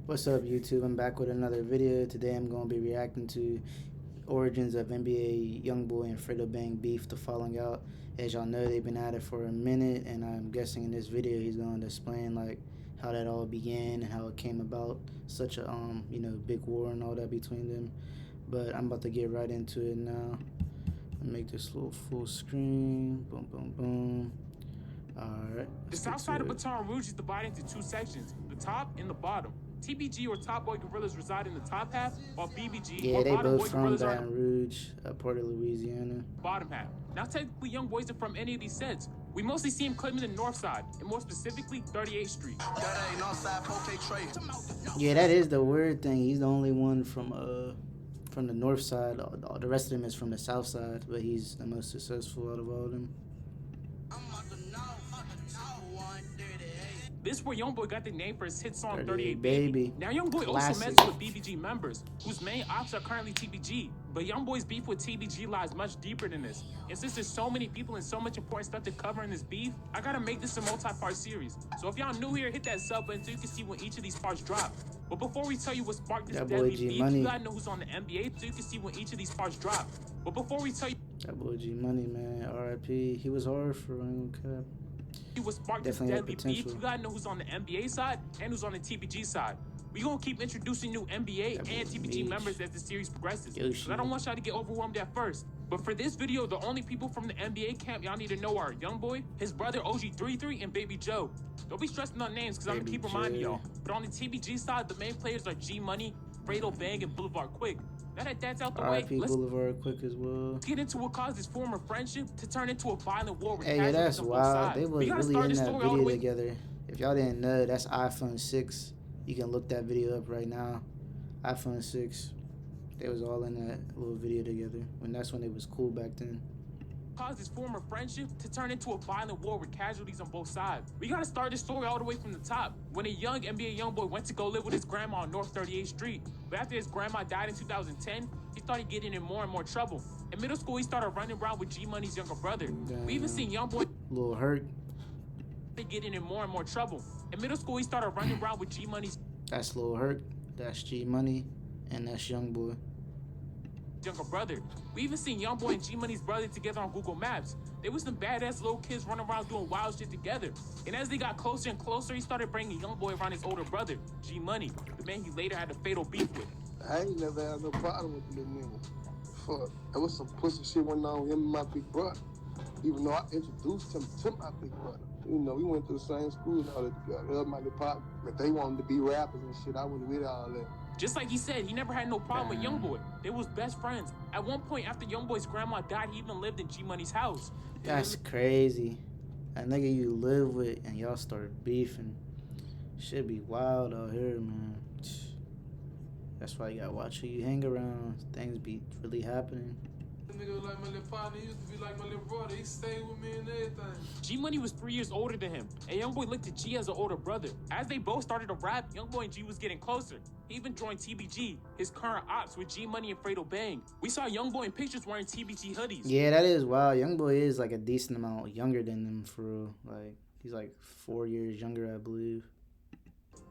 What's up, YouTube? I'm back with another video. Today I'm going to be reacting to origins of NBA Youngboy and Fredo Bang beef, the falling out. As y'all know, they've been at it for a minute, and I'm guessing in this video he's going to explain like how that all began and how it came about, such a big war and all that between them. But I'm about to get right into it now. Make this little full screen. Boom, boom, boom. Alright. The south side of Baton Rouge is divided into two sections, the top and the bottom. TBG or Top Boy Gorillas reside in the top half, while BBG or they Bottom both Boy from Gorillas are in Baton Rouge, Port of Louisiana. the bottom half. Now technically Young Boys are from any of these sets. We mostly see him claiming the north side, and more specifically 38th Street. Yeah, that is the weird thing. He's the only one from the north side. All the rest of them is from the south side, but he's the most successful out of all of them. This is where Youngboy got the name for his hit song 38 Baby. Baby. Now Youngboy also Classic. messes with BBG members, whose main ops are currently TBG. But Youngboy's beef with TBG lies much deeper than this. And since there's so many people and so much important stuff to cover in this beef, I gotta make this a multi-part series. So if y'all new here, hit that sub button so you can see when each of these parts drop. But before we tell you what sparked this deadly beef, you gotta know who's on the NBA so you can see when each of these parts drop. But before we tell you that boy G Money, man, R.I.P. He was hard for cap. what sparked this deadly beef, you gotta know who's on the NBA side and who's on the TBG side. We gonna keep introducing new NBA and TBG members as the series progresses. But I don't want y'all to get overwhelmed at first. But for this video, the only people from the NBA camp y'all need to know are Youngboy, his brother OG33, and Baby Joe. Don't be stressing on names because I'm gonna keep reminding y'all. But on the TBG side, the main players are G Money, Fredo Bang, and Boulevard Quick. Now that that's out the way, let's Boulevard Quick as well. Get into what caused this former friendship to turn into a violent war with yeah, that's on both wild. sides. They was really in that video together. If y'all didn't know, that's iPhone 6. You can look that video up right now. iPhone 6. They was all in that little video together. That's when it was cool back then. Caused this former friendship to turn into a violent war with casualties on both sides. We gotta start this story all the way from the top. When a young NBA Youngboy went to go live with his grandma on North 38th Street. But after his grandma died in 2010, he started getting in more and more trouble. In middle school, he started running around with G Money's younger brother. We even seen Youngboy Lil Hurt getting in more and more trouble. In middle school, he started running around with G Money's. That's Lil Hurt, that's G Money, and that's Youngboy. Younger brother. We even seen Youngboy and G Money's brother together on Google Maps. They was some badass little kids running around doing wild shit together. And as they got closer and closer, he started bringing Youngboy around his older brother, G Money, the man he later had a fatal beef with. I ain't never had no problem with the little nigga. Fuck, there was some pussy shit went on with him and my big brother. Even though I introduced him to my big brother. You know, we went to the same school and all that together. That was my department. If they wanted to be rappers and shit, I went with all that. Just like he said, he never had no problem with Youngboy. They was best friends. At one point, after Youngboy's grandma died, he even lived in G Money's house. That's crazy. A nigga you live with and y'all start beefing. Should be wild out here, man. That's why you gotta watch who you hang around. Things be really happening. Nigga like my little partner, he used to be like my little brother. He stayed with me and everything. G Money was 3 years older than him, and Youngboy looked at G as an older brother. As they both started to rap, Youngboy and G was getting closer. He even joined TBG, his current ops with G Money and Fredo Bang. We saw Youngboy in pictures wearing TBG hoodies. Yeah, that is wild. Youngboy is like a decent amount younger than them for real. Like he's like 4 years younger, I believe.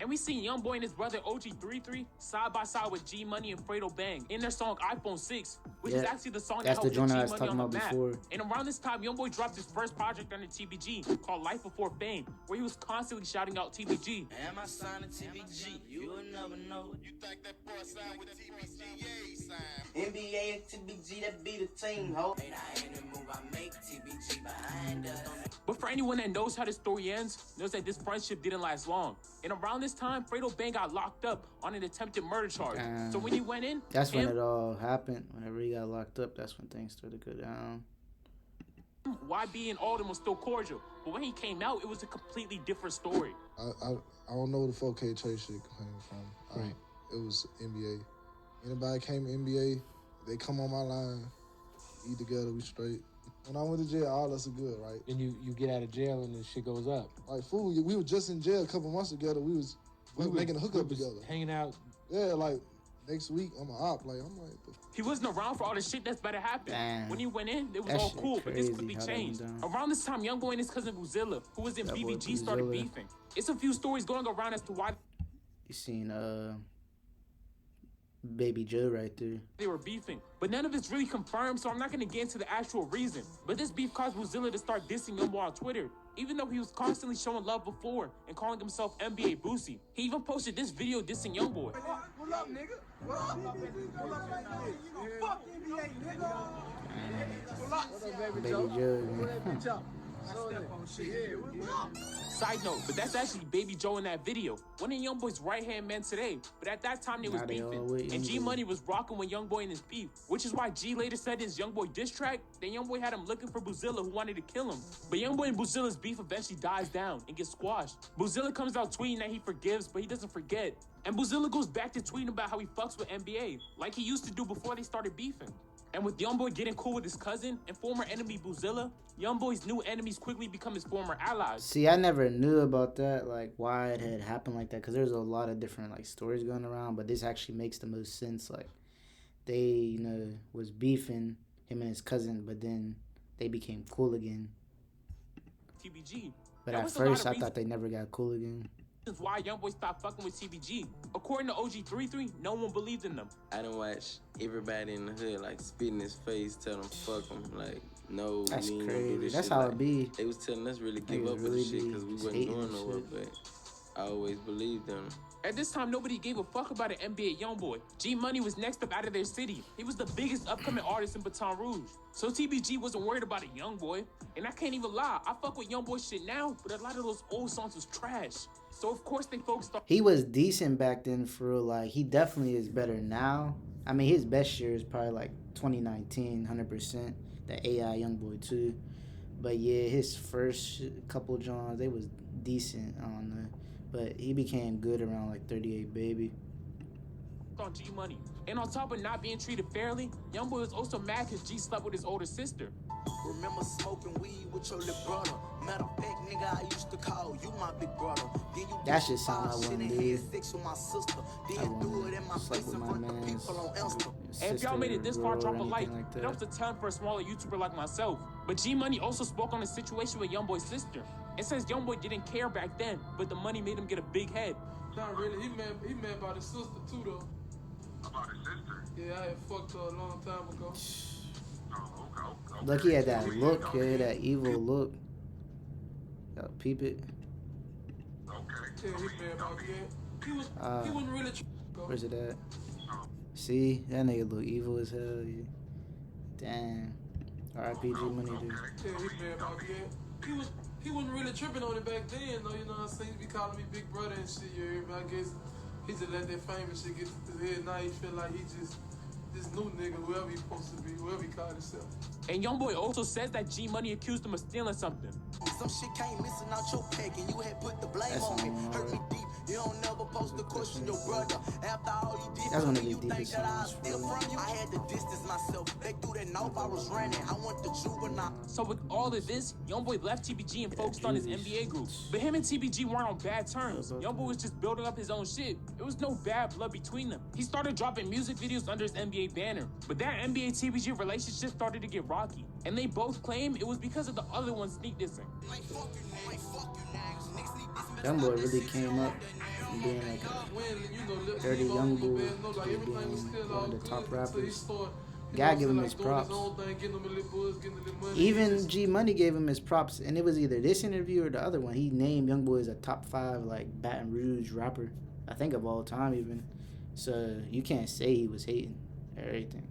And we seen Youngboy and his brother OG33 side by side with G Money and Fredo Bang in their song iPhone 6, which is actually the song that helped G Money on the map. And around this time, Youngboy dropped his first project under TBG called Life Before Fame, where he was constantly shouting out TBG. Am I signing TBG? You will never know. You think that boy signed with TBG? Yeah, he signed. NBA and TBG, that be the team, ho. Ain't I in the move, I make TBG behind us. But for anyone that knows how the story ends, knows that this friendship didn't last long. And around this time, Fredo Bang got locked up on an attempted murder charge. So when he went in, that's when it all happened. Whenever he got locked up, that's when things started to go down. YB and Alden was still cordial, but when he came out, it was a completely different story. I don't know where the 4K Trey shit came from. Right. It was NBA. Anybody came to NBA, they come on my line, eat together, we straight. When I went to jail, all us are good, right? And you get out of jail and the shit goes up. Like, fool, we were just in jail a couple months together. We was making a hookup together. Hanging out. Yeah, like, next week, I'm an op. Like, I'm like... He wasn't around for all the shit that's about to happen. Damn. When he went in, it was all cool, but this quickly changed. Around this time, Youngboy and his cousin Godzilla, who was in BBG, started beefing. It's a few stories going around as to why seen Baby Joe right there. They were beefing, but none of it's really confirmed, so I'm not gonna get into the actual reason. But this beef caused Boozilla to start dissing Youngboy on Twitter, even though he was constantly showing love before and calling himself NBA Boosie. He even posted this video dissing Youngboy. Pull up, nigga. Pull up. Pull up right now. Fuck NBA, nigga. Pull up. Baby Joe. Side note, but that's actually Baby Joe in that video. One of Youngboy's right-hand men today, but at that time they was beefing. And G Money was rocking with Youngboy in his beef, which is why G later said in his Youngboy diss track that Youngboy had him looking for Boozilla who wanted to kill him. But Youngboy and Boozilla's beef eventually dies down and gets squashed. Boozilla comes out tweeting that he forgives, but he doesn't forget. And Boozilla goes back to tweeting about how he fucks with NBA, like he used to do before they started beefing. And with Youngboy getting cool with his cousin and former enemy Boozilla, Youngboy's new enemies quickly become his former allies. See, I never knew about that, like why it had happened like that, because there's a lot of different like stories going around, but this actually makes the most sense. Like they, you know, was beefing, him and his cousin, but then they became cool again. TBG. But at first, I thought they never got cool again. That's why Youngboy stopped fucking with TBG. According to OG33, no one believed in them. I done watch everybody in the hood like spit in his face, tell him fuck him, like no. That's we ain't crazy. do this That's shit. how like, it be. They was telling us really give up with the shit because we wasn't doing no work, but I always believed them. At this time, nobody gave a fuck about an NBA Youngboy. G Money was next up out of their city. He was the biggest upcoming artist in Baton Rouge. So TBG wasn't worried about a Youngboy. And I can't even lie, I fuck with Youngboy shit now, but a lot of those old songs was trash. So of course they focused on... He was decent back then for real. Like, he definitely is better now. I mean, his best year is probably like 2019, 100%. The AI Youngboy too. But yeah, his first couple Johns, they was decent. I don't know. But he became good around like 38 Baby. On G Money. And on top of not being treated fairly, Youngboy was also mad because G slept with his older sister. Remember smoking weed with your little brother. Matter of fact, nigga, I used to call you my big brother. Then you that shit sound like one dude. Sex with my sister. Then you do it in my face in front of people on Insta. And if y'all made it this far, drop a like. Like It helps a ton for a smaller YouTuber like myself. But G Money also spoke on the situation with Youngboy's sister. It says Youngboy didn't care back then, but the money made him get a big head. Not really. He mad about his sister too, though. About his sister? Yeah, I had fucked her a long time ago. Oh, okay. Look, he had that look, yeah, that evil look. Yo, peep it. Okay. Yeah, he mad about that. He wasn't really... Where's it at? See, that nigga look evil as hell. Yeah. Damn. R.I.P. G Money, dude. Yeah, he mad about that. He wasn't really tripping on it back then, though, you know what I'm saying? He be calling me big brother and shit, you hear me? I guess he just let that fame and shit get to his head. Now he feel like he just this new nigga, whoever he supposed to be, whoever he called himself. And Youngboy also says that G Money accused him of stealing something. Some shit came missing out your pack and you had put the blame on me. Hurt me deep. You don't never post the question your brother. After all you did for me, you think that I steal from you? I had to distance myself. They threw that knife I was running. I went to juvenile. So with all of this, Youngboy left TBG and focused on his NBA group. But him and TBG weren't on bad terms. Youngboy was just building up his own shit. There was no bad blood between them. He started dropping music videos under his NBA banner. But that NBA TBG relationship started to get rocky. And they both claim it was because of the other one sneak dissing. Youngboy really came up from being like a dirty young boy to being one of the top rappers. Gotta give him his props. Even G Money gave him his props, and it was either this interview or the other one. He named Youngboy as a top 5 like Baton Rouge rapper, I think of all time even. So you can't say he was hating everything.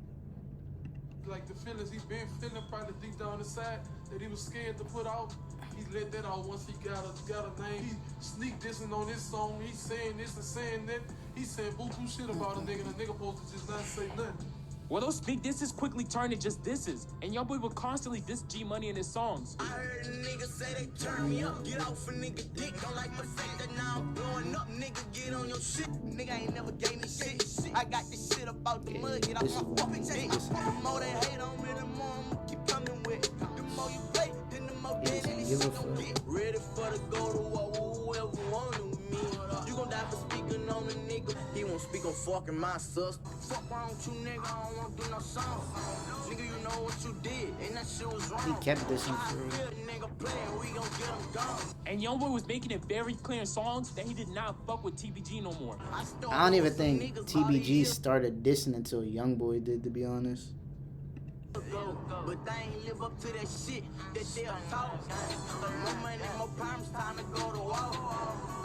Like the feelings he been feeling probably deep down inside that he was scared to put out. He let that out once he got a name. He sneak dissing on his song. He's saying this and saying that. He's saying buku shit about a nigga. The nigga supposed to just not say nothing. Well, those big disses quickly turned to just disses, and Youngboy would constantly diss G Money in his songs. I heard a nigga say they turn me up, get off a nigga dick. Don't like the fact that now I'm blowing up, nigga, get on your shit. Nigga ain't never gave me shit. I got this shit about the mud, get off my fucking dick. The more they hate on me, the more I'ma keep coming with. The more you play, then the more dead this shit gon' get. Ready for the go to war, whoever wanted me. You gon' die for speaking on a nigga, he won't speak on fucking my sus. Fuck wrong with you, nigga, I don't wanna do no song. Nigga, you know what you did, and that shit was wrong. He kept this in for Nigga playing, we gon' get him gone. And Youngboy was making it very clear in songs that he did not fuck with TBG no more. I don't even think TBG started dissing until Youngboy did, to be honest. But they ain't live up to that shit that they'll talk. More money, more problems, time to go to war.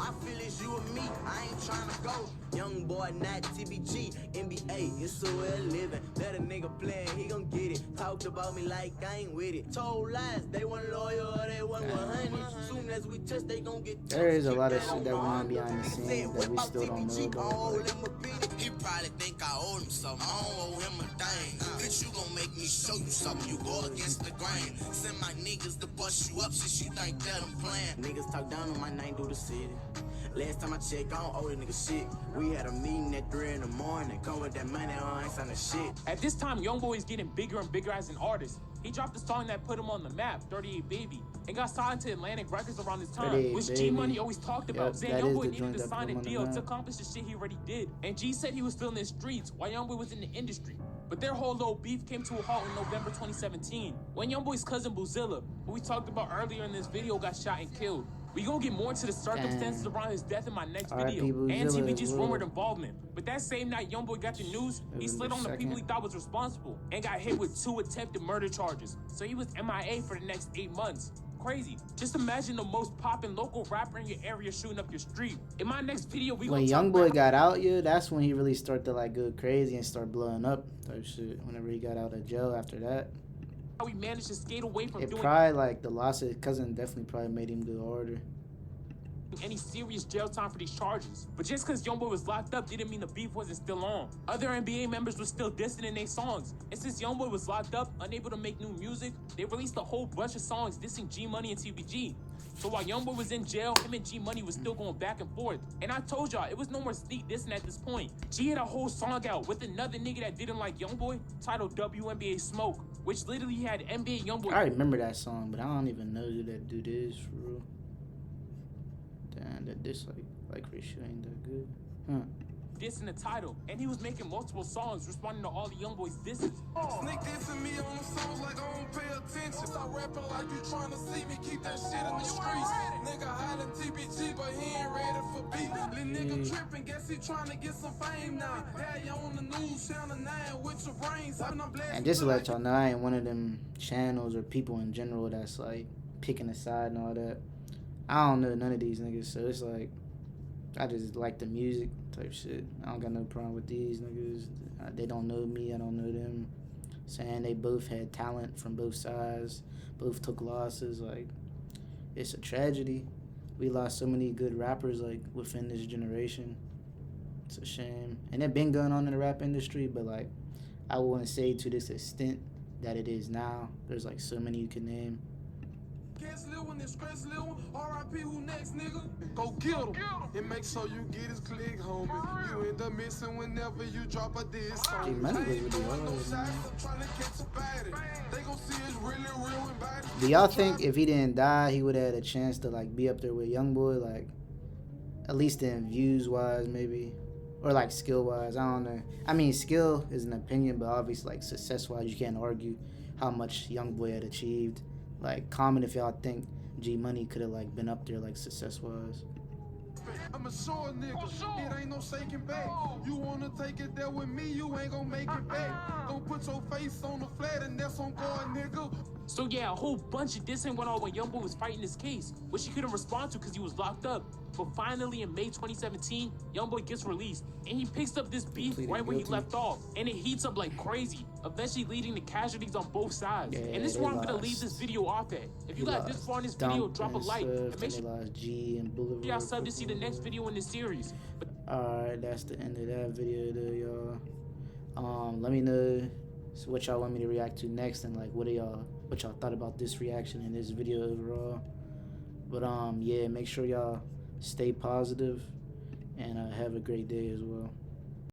I feel it's you and me, I ain't trying to go. Youngboy, not TBG, NBA, it's a way of living. Let a nigga play, he gon' get it. Talked about me like I ain't with it. Told lies, they weren't loyal, they weren't 100. Soon as we touch, they gon' get. There is a lot of shit that went on behind the scenes that we still don't know about. He probably think I owe him something. I don't owe him a thing. Bitch, you gon' make me show you something. You go against the grain. Send my niggas to bust you up since you think that I'm playing. Niggas talk down on my name through the city. Last time I checked, I don't owe the nigga shit. We had a meeting at 3 in the morning. Come with that money, I ain't signing shit. At this time, Youngboy is getting bigger and bigger as an artist. He dropped a song that put him on the map, 38 Baby, and got signed to Atlantic Records around this time, which G Money always talked about, saying Youngboy needed to sign a deal to accomplish the shit he already did. And G said he was still in the streets while Youngboy was in the industry. But their whole little beef came to a halt in November 2017, when Youngboy's cousin Boozilla, who we talked about earlier in this video, got shot and killed. We gonna get more into the circumstances around his death in my next video, and TBG's rumored involvement. But that same night Youngboy got the news, he slid on the people he thought was responsible, and got hit with 2 attempted murder charges. So he was MIA for the next 8 months. Crazy. Just imagine the most poppin' local rapper in your area shooting up your street. In my next video, when Youngboy got out, that's when he really started to like go crazy and start blowing up type shit. Whenever he got out of jail after that, how he managed to skate away from doing probably like the loss of his cousin definitely probably made him go harder. Any serious jail time for these charges. But just because Youngboy was locked up didn't mean the beef wasn't still on. Other NBA members were still dissing in their songs. And since Youngboy was locked up, unable to make new music, they released a whole bunch of songs dissing G Money and TBG. So while Youngboy was in jail, him and G Money was still going back and forth. And I told y'all, it was no more sneak dissing at this point. G had a whole song out with another nigga that didn't like Youngboy, titled WNBA Smoke, which literally had NBA Youngboy. I remember that song, but I don't even know who that dude is for real. Damn, that dislike ratio ain't that good. Huh. Dissing the title, and he was making multiple songs responding to all the Youngboy's disses. Sneak dissing me on the songs like I don't pay attention. Stop rapping like you trying to see me, keep that shit in the streets. Nigga hiding TBG, but he ain't ready for beat. Little nigga tripping, guess he trying to get some fame now. Had you on the news, channel 9 with your brains. And just to let y'all know, I ain't one of them channels or people in general that's like picking a side and all that. I don't know none of these niggas, so it's like I just like the music type shit. I don't got no problem with these niggas. They don't know me, I don't know them. Saying they both had talent from both sides, both took losses. Like, it's a tragedy. We lost so many good rappers like within this generation. It's a shame. And it been going on in the rap industry, but like I wouldn't say to this extent that it is now. There's like so many you can name. Guess Lil one, stress Lil one, R.I.P. who next, nigga? Go kill him. And make sure you get his click, homie. You end up missing whenever you drop a diss. G Money was really hard, man. They gon' see it's really real and bad. Do y'all think if he didn't die, he would have had a chance to like be up there with Youngboy, like at least in views wise, maybe, or like skill wise? I don't know. I mean, skill is an opinion, but obviously like success wise, you can't argue how much Youngboy had achieved. Like, comment if y'all think G Money could have like been up there like success wise. I'm a sure nigga, it ain't no shaking back. You wanna take it there with me, you ain't gonna make it back. Don't put your face on the flat and that's on guard, nigga. So yeah, a whole bunch of dissing went on when Youngboy was fighting this case, which he couldn't respond to because he was locked up. But finally in May 2017, Youngboy gets released, and he picks up this beef right where he left off, and it heats up like crazy, eventually leading to casualties on both sides. Yeah, and this is where I'm gonna leave this video off at. If you got this far in this video, drop a like, and make sure G and Boulevard. y'all sub to see the next video in this series. Alright, that's the end of that video though, y'all. Let me know what y'all want me to react to next, and like what y'all thought about this reaction and this video overall. But yeah, make sure y'all stay positive and have a great day as well.